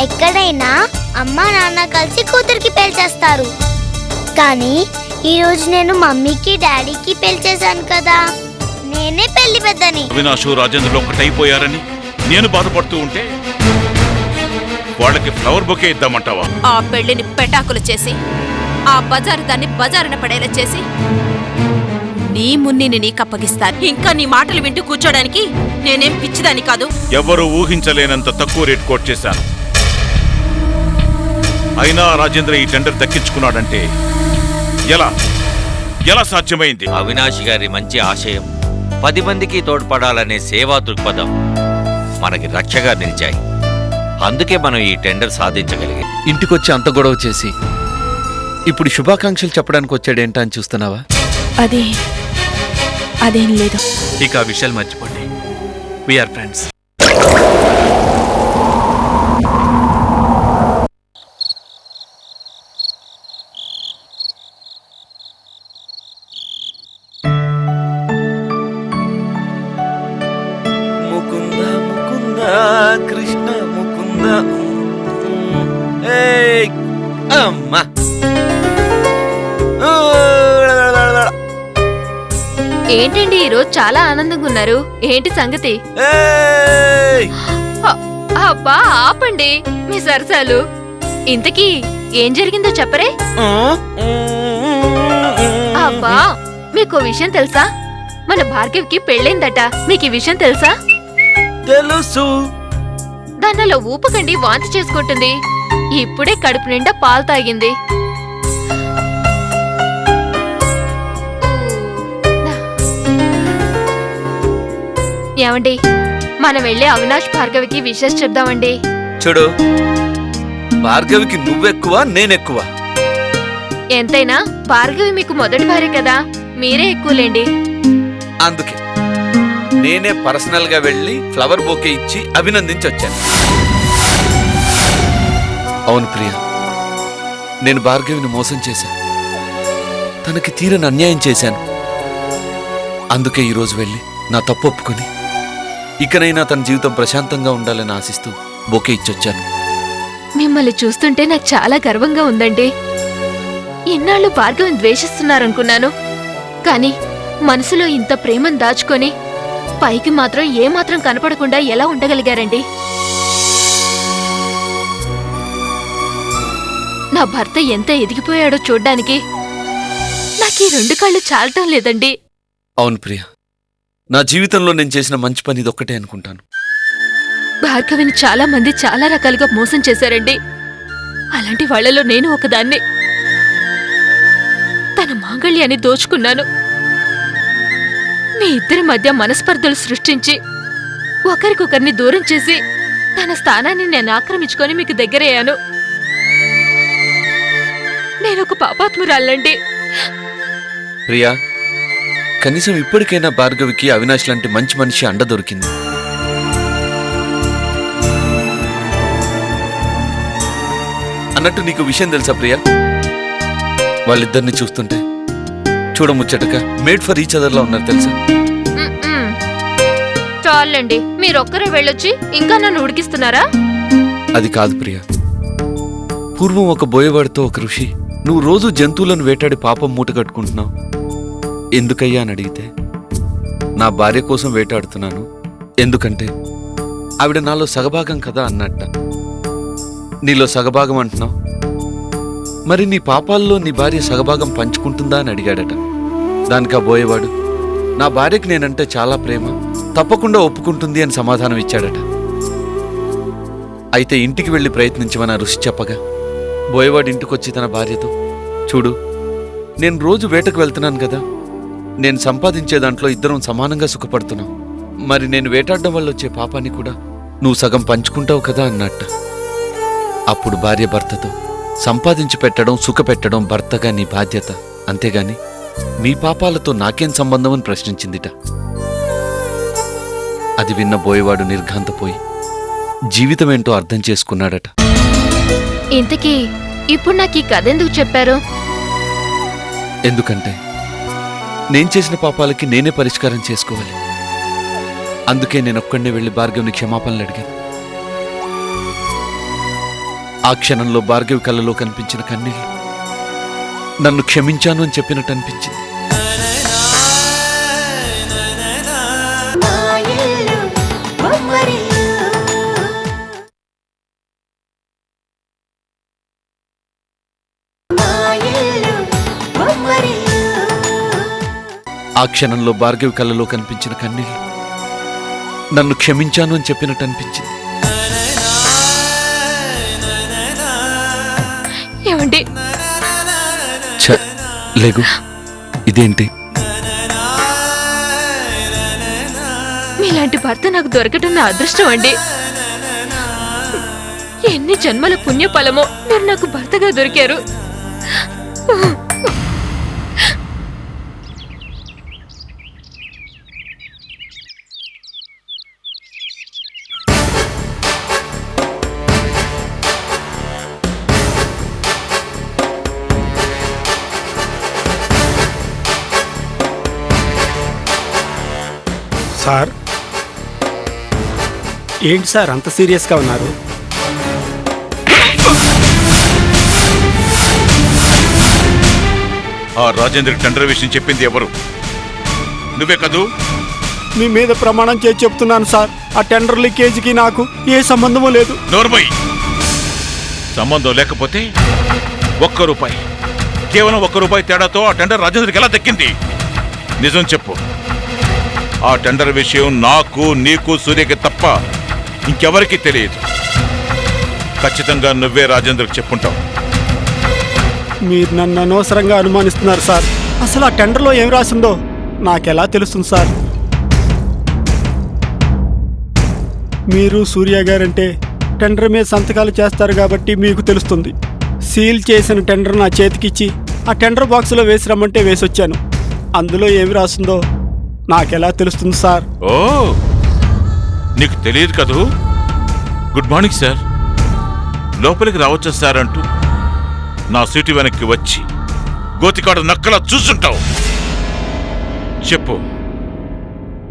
ఎక్కడైనా అమ్మా నాన్న కలిసి కూతురికి పెళ్లి చేస్తారు. కానీ ఈ రోజు నేను మమ్మీకి డాడీకి పెళ్లి చేశాను కదా, నేనే పెళ్లి పెద్దని. అవినాష్ రాజేంద్రలో ఒకటైపోయారని నేను బాధపడుతూ ఉంటే వాళ్ళకి ఫ్లవర్ బొకే ఇద్దామంటావా? ఆ పెళ్లిని పెటాకులు చేసి ఆ బజారు దాన్ని బజారున పడేలా చేసి నీ మున్నిని నీకప్పగిస్తాను. ఇంకా నీ మాటలు వింటూ కూర్చోడానికి నేనేం పిచ్చిదాన్ని కాదు. ఎవరు ఊహించలేనంత తక్కువ రేట్ కోట్ చేశాను. అయినా రాజేంద్ర ఈ టెండర్ దక్కించుకున్నాడంటే ఎలా ఎలా సాధ్యమైంది? అవినాష్ గారి మంచి ఆశయం 10 మందికి తోడ్పడాలనే సేవా దృక్పథం మనకి రక్షగా నిలిచాయి. అందుకే మనం ఈ టెండర్ సాధించగలిగాం. ఇంటికొచ్చి అంత గొడవ చేసి ఇప్పుడు శుభాకాంక్షలు చెప్పడానికి వచ్చాడేంటా అని చూస్తున్నావా? అదేం లేదు. ఇక ఆ విషయాలు మర్చిపోండి. We are friends. ముకుంద ముకుంద కృష్ణ ముకుంద. అమ్మా ఏంటండి ఈరోజు చాలా ఆనందంగా ఉన్నారు, ఏంటి సంగతి? అబ్బా ఆపండి మీ సరసాలు. ఇంతకీ ఏం జరిగిందో చెప్పరే? అబ్బా మీకు విషయం తెలుసా? మన భార్గవికి పెళ్ళైందట. మీకు ఈ విషయం తెలుసా? తెలుసు. దానిలో ఊపకండి, వాంతి చేసుకుంటుంది. ఇప్పుడే కడుపు నిండా పాలు తాగింది. ఏమండి, మనం వెళ్ళి అవినాష్ భార్గవికి విషెస్ చెప్దామండి. చూడు, భార్గవికి నువ్వెక్కువ నేనెక్కువ. ఎంతైనా భార్గవి మీకు మొదటి భార్య కదా, మీరే ఎక్కువలేండి. అందుకే నేనే పర్సనల్ గా వెళ్ళి ఫ్లవర్ బొకే ఇచ్చి అభినందించొచ్చాను. అవును ప్రియా, నేను భార్గవిని మోసం చేశాను. తనకి తీరని అన్యాయం చేశాను. అందుకే ఈరోజు వెళ్ళి నా తప్పు ఒప్పుకొని ఇకనైనా తన జీవితం ప్రశాంతంగా ఉండాలని ఆశిస్తూ బొకే ఇచ్చొచ్చాను. మిమ్మల్ని చూస్తుంటే నాకు చాలా గర్వంగా ఉందండి. ఇన్నాళ్ళు భార్గవిని ద్వేషిస్తున్నారనుకున్నాను, కానీ మనసులో ఇంత ప్రేమను దాచుకొని పైకి మాత్రం ఏమాత్రం కనపడకుండా ఎలా ఉండగలిగారండి? నా భర్త ఎంత ఎదిగిపోయాడో చూడ్డానికి నాకు ఈ 2 కళ్ళు చాలటం లేదండి. అవును ప్రియా, నా జీవితంలో నేను చేసిన మంచి పని ఇదొక్కటే అనుకుంటాను. భార్గవిని చాలా మంది చాలా రకాలుగా మోసం చేశారండి. అలాంటి వాళ్లలో నేను ఒకదాన్ని. తన మాంగళ్యాన్ని దోచుకున్నాను. మీ ఇద్దరి మధ్య మనస్పర్ధలు సృష్టించి ఒకరికొకరిని దూరం చేసి తన స్థానాన్ని నేను ఆక్రమించుకొని మీకు దగ్గరయ్యాను. నేనొక పాపాత్మురాలండి. ప్రియా, కనీసం ఇప్పటికైనా భార్గవికి అవినాష్ లాంటి మంచి మనిషి అండ దొరికింది. అన్నట్టు నీకు విషయం తెలుసా ప్రియా? వాళ్ళిద్దరిని చూస్తుంటే చూడముచ్చటగా మేడ్ ఫర్ ఈచ్ అదర్ లా ఉన్నారు తెలుసా? చాలండి, మీరొక్కరే వెళ్ళొచ్చి ఇంకా నన్ను ఉడికిస్తున్నారా? అది కాదు ప్రియా. పూర్వం ఒక బోయవాడితో ఒక ఋషి, నువ్వు రోజు జంతువులను వేటాడి పాపం మూట కట్టుకుంటున్నావు ఎందుకయ్యా అని అడిగితే, నా భార్య కోసం వేటాడుతున్నాను, ఎందుకంటే ఆవిడ నాలో సగభాగం కదా అన్నట్ట. నీలో సగభాగం అంటున్నావు, మరి నీ పాపాల్లో నీ భార్య సగభాగం పంచుకుంటుందా అని అడిగాడట. దానికి ఆ బోయేవాడు, నా భార్యకి నేనంటే చాలా ప్రేమ, తప్పకుండా ఒప్పుకుంటుంది అని సమాధానం ఇచ్చాడట. అయితే ఇంటికి వెళ్ళి ప్రయత్నించమని ఆ ఋషి చెప్పగా, బోయేవాడు ఇంటికొచ్చి తన భార్యతో, చూడు, నేను రోజు వేటకు వెళ్తున్నాను కదా, నేను సంపాదించే దాంట్లో ఇద్దరం సమానంగా సుఖపడుతున్నాం, మరి నేను వేటాడడం వల్ల వచ్చే పాపాన్ని కూడా నువ్వు సగం పంచుకుంటావు కదా అన్నట్ట. అప్పుడు భార్య భర్తతో, సంపాదించి పెట్టడం సుఖపెట్టడం భర్తగా నీ బాధ్యత, అంతేగాని మీ పాపాలతో నాకేం సంబంధం అని ప్రశ్నించిందిట. అది విన్న బోయేవాడు నిర్ఘాంతపోయి జీవితమేంటో అర్థం చేసుకున్నాడట. ఇంతకీ ఇప్పుడు నాకు ఈ కథ ఎందుకు చెప్పారు? ఎందుకంటే నేను చేసిన పాపాలకి నేనే పరిష్కారం చేసుకోవాలి. అందుకే నేనొక్కడే వెళ్ళి భార్గవిని క్షమాపణలు అడిగాను. ఆ క్షణంలో భార్గవి కళ్ళలో కనిపించిన కన్నీళ్లు నన్ను క్షమించాను అని చెప్పినట్టు అనిపించింది. ఆ క్షణంలో భార్గవి కళ్ళలో కనిపించిన కన్నీళ్లు నన్ను క్షమించాను అని చెప్పినట్టు అనిపించింది. ఏమండి ఛ, లేగు. ఇదేంటి? మీలాంటి భర్త నాకు దొరకటం నా అదృష్టం అండి. ఎన్ని జన్మల పుణ్యఫలమో మీరు నాకు భర్తగా దొరికారు. సార్, ఏంటి సార్ అంత సీరియస్గా ఉన్నారు? ఆ రాజేంద్ర టెండర్ విషయం చెప్పింది ఎవరు? నువ్వే కదూ? మీ మీద ప్రమాణం చేసి చెప్తున్నాను సార్, ఆ టెండర్ లీకేజీకి నాకు ఏ సంబంధమూ లేదు. నోర్మై, సంబంధం లేకపోతే ₹1, కేవలం ₹1 తేడాతో ఆ టెండర్ రాజేంద్రకి ఎలా దక్కింది? నిజం చెప్పు. ఆ టెండర్ విషయం నాకు, నీకు, సూర్యకి తప్ప ఇంకెవరికీ తెలియదు. ఖచ్చితంగా నువ్వే రాజేంద్రకి చెప్పుంటావు. మీరు నన్ను అనవసరంగా అనుమానిస్తున్నారు సార్. అసలు ఆ టెండర్లో ఏం రాసిందో నాకెలా తెలుస్తుంది సార్? మీరు సూర్య గారంటే టెండర్ మీద సంతకాలు చేస్తారు కాబట్టి మీకు తెలుస్తుంది. సీల్ చేసిన టెండర్ నా చేతికిచ్చి ఆ టెండర్ బాక్సులో వేసి రమ్మంటే వేసొచ్చాను. అందులో ఏమి రాసిందో నాకెలా తెలుస్తుంది సార్? ఓ, నీకు తెలియదు కదూ? గుడ్ మార్నింగ్ సార్, లోపలికి రావచ్చా సార్ అంటూ నా సీటు వెనక్కి వచ్చి గోతికాడు నక్కలా చూసుంటావు. చెప్పు,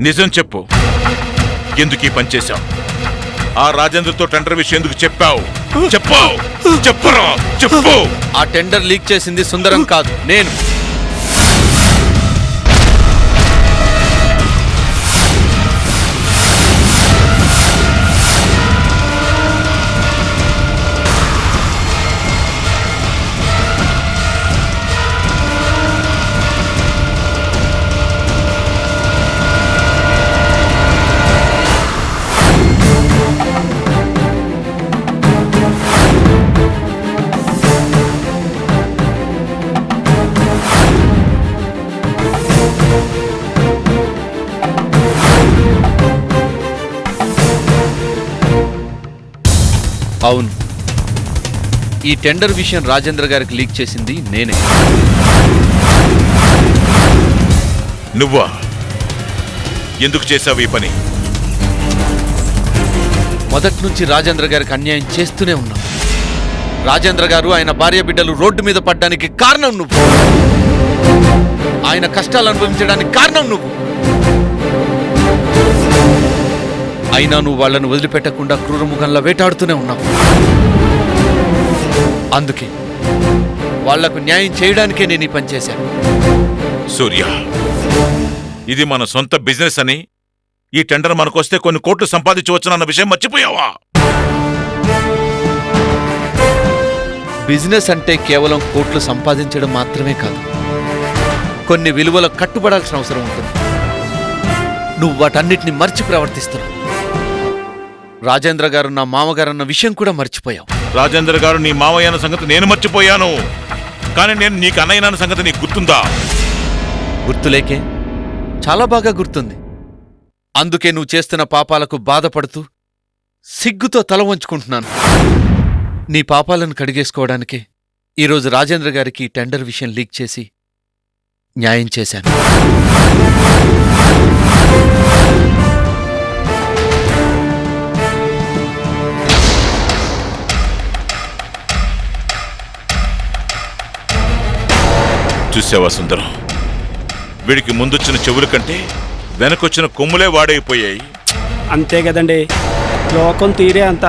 నిజం చెప్పు. ఎందుకు ఈ పని చేశావు? ఆ రాజేంద్రతో టెండర్ విషయం ఎందుకు చెప్పావు? చెప్పు, చెప్పురా, చెప్పు. ఆ టెండర్ లీక్ చేసింది సుందరం కాదు, నేను. అవును, ఈ టెండర్ విషయం రాజేంద్ర గారికి లీక్ చేసింది నేనే. నువ్వా? ఎందుకు చేశావు ఈ పని? మొదటి నుంచి రాజేంద్ర గారికి అన్యాయం చేస్తూనే ఉన్నావు. రాజేంద్ర గారు, ఆయన భార్య బిడ్డలు రోడ్డు మీద పడ్డానికి కారణం నువ్వు. ఆయన కష్టాలు అనుభవించడానికి కారణం నువ్వు. అయినా నువ్వు వాళ్ళను వదిలిపెట్టకుండా క్రూరముఖంలా వేటాడుతూనే ఉన్నావు. అందుకే వాళ్లకు న్యాయం చేయడానికే నేను ఈ పని చేశాను. సూర్య, ఇది మన సొంత బిజినెస్ అని, ఈ టెండర్ మనకొస్తే కొన్ని కోట్లు సంపాదించవచ్చునన్న విషయం మర్చిపోయావా? బిజినెస్ అంటే కేవలం కోట్లు సంపాదించడం మాత్రమే కాదు, కొన్ని విలువలకు కట్టుబడాల్సిన అవసరం ఉంటుంది. నువ్వు వాటన్నిటిని మర్చి ప్రవర్తిస్తున్నావు. రాజేంద్ర గారు నా మామగారన్న విషయం కూడా మర్చిపోయావు. రాజేంద్ర గారు నీ మావయ్య అన్న సంగతి నేను మర్చిపోయాను, కానీ నేను నీకు అన్నయ్యన సంగతి నీకు గుర్తుందా? గుర్తులేకే? చాలా బాగా గుర్తుంది. అందుకే నువ్వు చేస్తున్న పాపాలకు బాధపడుతూ సిగ్గుతో తల వంచుకుంటున్నాను. నీ పాపాలను కడిగేసుకోవడానికే ఈరోజు రాజేంద్ర గారికి ఈ టెండర్ విషయం లీక్ చేసి న్యాయం చేశాను. చూసావా సుందరం, వీడికి ముందొచ్చిన చెవుల కంటే వెనకొచ్చిన కొమ్ములే వాడైపోయాయి. అంతే కదండి, లోకం తీరే అంత.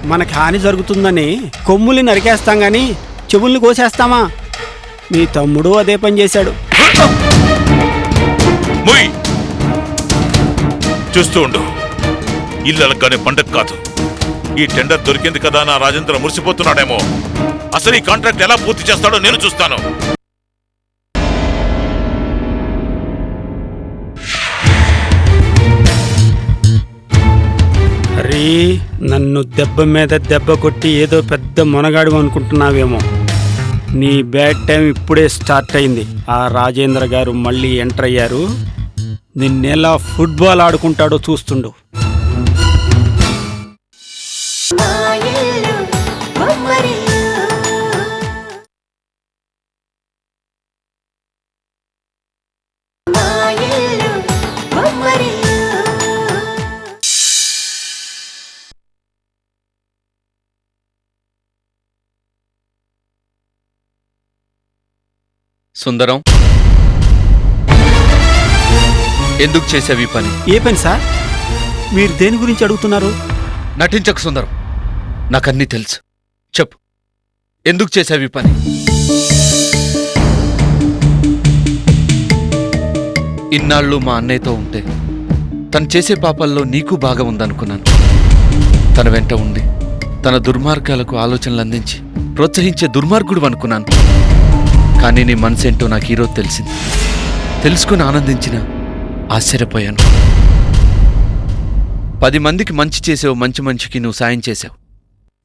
మనకి హాని జరుగుతుందని కొమ్ముల్ని నరికేస్తాం గాని చెవుల్ని కోసేస్తామా? మీ తమ్ముడు అదే పని చేశాడు. ముయ్ చూస్తూ ఉండు. ఇల్లు అలగ్గానే పండగ కాదు. ఈ టెండర్ దొరికింది కదా నా రాజేంద్ర మురిసిపోతున్నాడేమో. అసలు ఈ కాంట్రాక్ట్ ఎలా పూర్తి చేస్తాడో నేను చూస్తాను. అరే, నన్ను దెబ్బ మీద దెబ్బ కొట్టి ఏదో పెద్ద మొనగాడు అనుకుంటున్నావేమో. నీ బ్యాడ్ టైం ఇప్పుడే స్టార్ట్ అయింది. ఆ రాజేంద్ర గారు మళ్ళీ ఎంటర్ అయ్యారు. నిన్నెలా ఫుట్బాల్ ఆడుకుంటాడో చూస్తుండు. సుందరం, ఎందుకు చేసావు ఈ పని? ఏ పని సార్? మీరు దేని గురించి అడుగుతున్నారు? నటించకు సుందరం, నాకన్నీ తెలుసు. చెప్పు, ఎందుకు చేసావు ఈ పని? ఇన్నాళ్ళు మా అన్నయ్యతో ఉంటే తను చేసే పాపాల్లో నీకు బాగా ఉందనుకున్నాను. తన వెంట ఉండి తన దుర్మార్గాలకు ఆలోచనలు అందించి ప్రోత్సహించే దుర్మార్గుడు అనుకున్నాను. కానీ నీ మనసేంటో నాకు ఈరోజు తెలిసింది. తెలుసుకుని ఆనందించిన ఆశ్చర్యపోయాను. 10 మందికి మంచి చేసావు, మంచి మనిషికి నువ్వు సాయం చేశావు.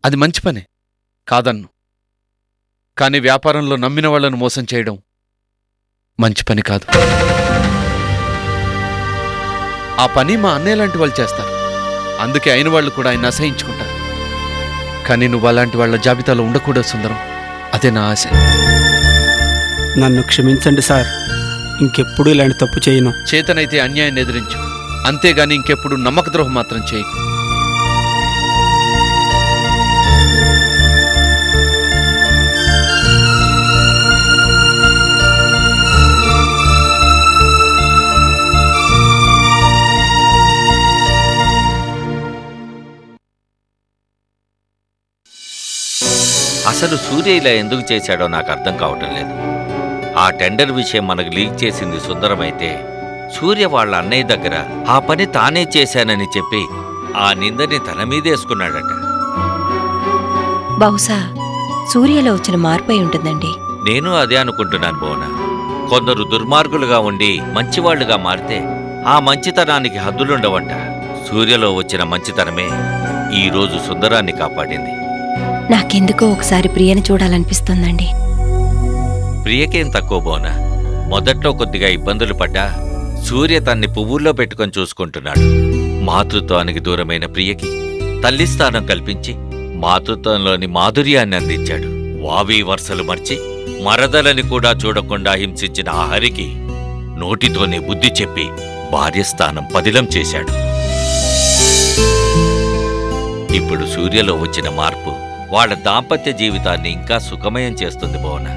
అది మంచి పనే కాదన్ను. కానీ వ్యాపారంలో నమ్మిన వాళ్లను మోసం చేయడం మంచి పని కాదు. ఆ పని మా అన్నయ్య లాంటి వాళ్ళు చేస్తారు. అందుకే అయిన వాళ్ళు కూడా ఆయన అసహించుకుంటారు. కానీ నువ్వు అలాంటి వాళ్ళ జాబితాలో ఉండకూడదు సుందరం. అదే నా ఆశ. నన్ను క్షమించండి సార్. ఇంకెప్పుడు ఇలాంటి తప్పు చేయను. చేతనైతే అన్యాయాన్ని ఎదిరించు, అంతేగాని ఇంకెప్పుడు నమ్మకద్రోహం మాత్రం చేయకు. అసలు సూర్య ఇలా ఎందుకు చేశాడో నాకు అర్థం కావటం లేదు. ఆ టెండర్ విషయం మనకు లీక్ చేసింది సుందరమైతే, సూర్య వాళ్ళ అన్నయ్య దగ్గర ఆ పని తానే చేశానని చెప్పి ఆ నిందని తన మీదేసుకున్నాడట. బహుశా సూర్యలో వచ్చిన మార్పై ఉంటుందండి. నేను అదే అనుకుంటున్నాను భువన. కొందరు దుర్మార్గులుగా ఉండి మంచివాళ్లుగా మారితే ఆ మంచితనానికి హద్దులుండవంట. సూర్యలో వచ్చిన మంచితనమే ఈరోజు సుందరాన్ని కాపాడింది. నాకెందుకో ఒకసారి ప్రియని చూడాలనిపిస్తుందండి. ప్రియకేం తక్కువ భువన. మొదట్లో కొద్దిగా ఇబ్బందులు పడ్డా సూర్య తన్ని పువ్వుల్లో పెట్టుకొని చూసుకుంటున్నాడు. మాతృత్వానికి దూరమైన ప్రియకి తల్లి స్థానం కల్పించి మాతృత్వంలోని మాధుర్యాన్ని అందించాడు. వావి వరుసలు మర్చి మరదలని కూడా చూడకుండా హింసించిన ఆ హరికి నోటితోనే బుద్ధి చెప్పి భార్య స్థానం పదిలం చేశాడు. ఇప్పుడు సూర్యలో వచ్చిన మార్పు వాళ్ళ దాంపత్య జీవితాన్ని ఇంకా సుఖమయం చేస్తుంది భువన.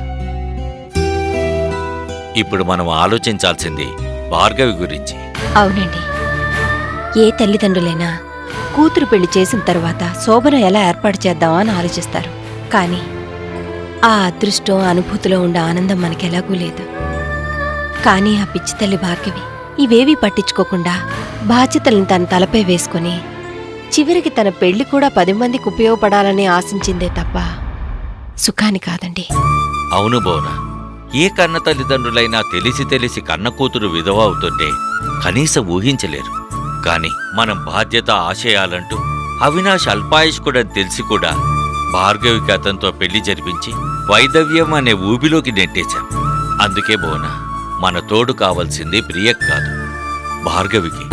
ఇప్పుడు మనం ఆలోచించాల్సింది భార్గవి గురించి. అవునండి, ఏ తల్లిదండ్రులైనా కూతురు పెళ్లి చేసిన తర్వాత శోభను ఎలా ఏర్పాటు చేద్దామా అని ఆలోచిస్తారు. కానీ ఆ అదృష్టం, అనుభూతిలో ఉండే ఆనందం మనకెలాగూ లేదు. కానీ ఆ పిచ్చి తల్లి భార్గవి ఇవేవీ పట్టించుకోకుండా బాధ్యతలను తన తలపై వేసుకుని చివరికి తన పెళ్లి కూడా 10 మందికి ఉపయోగపడాలని ఆశించిందే తప్ప సుఖాన్ని కాదండి. అవును భువన, ఏ కన్న తల్లిదండ్రులైనా తెలిసి తెలిసి కన్న కూతురు విధవ అవుతుంటే కనీసం ఊహించలేరు. కాని మనం బాధ్యత, ఆశయాలంటూ అవినాష్ అల్పాయుష్కుడని తెలిసి కూడా భార్గవికి అతనితో పెళ్లి జరిపించి వైదవ్యం అనే ఊబిలోకి నెట్టేశాం. అందుకే భువన, మన తోడు కావాల్సింది ప్రియకు కాదు, భార్గవికి.